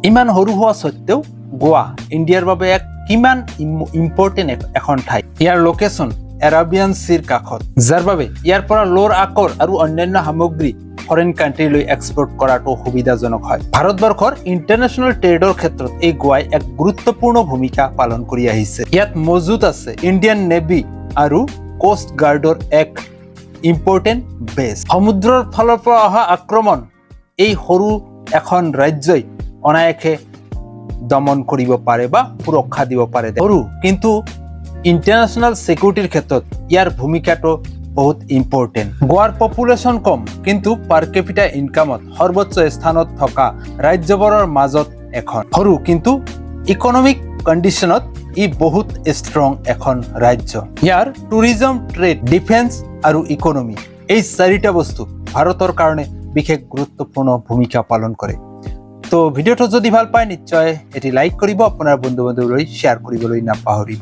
ইমান সৰু হোৱা স্বত্তেও গোৱা ইণ্ডিয়াৰ বাবে এক কিমান ইম্পৰ্টেণ্ট এখন ঠাই। ইয়াৰ লোকেশ্যন এৰাবিয়ান চিৰ কাষত, যাৰ বাবে ইয়াৰ পৰা লোৰ আকৰ আৰু অন্যান্য সামগ্ৰী ফৰেইন কাণ্ট্ৰিলৈ এক্সপৰ্ট কৰাটো সুবিধাজনক হয়। ভাৰতবৰ্ষৰ ইণ্টাৰনেশ্যনেল ট্ৰেডৰ ক্ষেত্ৰত এই গোৱাই এক গুৰুত্বপূৰ্ণ ভূমিকা পালন কৰি আহিছে। ইয়াত মজুত আছে ইণ্ডিয়ান নেভি আৰু কোষ্ট গাৰ্ডৰ এক ইম্পৰ্টেণ্ট বেছ। সমুদ্ৰৰ ফালৰ পৰা অহা আক্ৰমণ এই সৰু এখন ৰাজ্যই অনায়াসে দমন কৰিব পাৰে বা সুৰক্ষা দিব পাৰে। সৰু কিন্তু ইণ্টাৰনেশ্যনেল ছিকিউৰিটিৰ ক্ষেত্ৰত ইয়াৰ ভূমিকাটো বহুত ইম্পৰ্টেণ্ট। গোৱাৰ পপুলেশ্যন কম কিন্তু পাৰ কেপিটা ইনকামত সৰ্বোচ্চ স্থানত থকা ৰাজ্যবোৰৰ মাজত এখন। সৰু কিন্তু ইকনমিক কণ্ডিশ্যনত ই বহুত ষ্ট্ৰং এখন ৰাজ্য। ইয়াৰ টুৰিজম, ট্ৰেড, ডিফেন্স আৰু ইকনমি এই চাৰিটা বস্তু ভাৰতৰ কাৰণে বিশেষ গুৰুত্বপূৰ্ণ ভূমিকা পালন কৰে। তো ভিডিঅ'টো যদি ভাল পায় নিশ্চয় এটি লাইক কৰিব, আপোনাৰ বন্ধু বান্ধৱীলৈ শ্বেয়াৰ কৰিবলৈ নাপাহৰিব।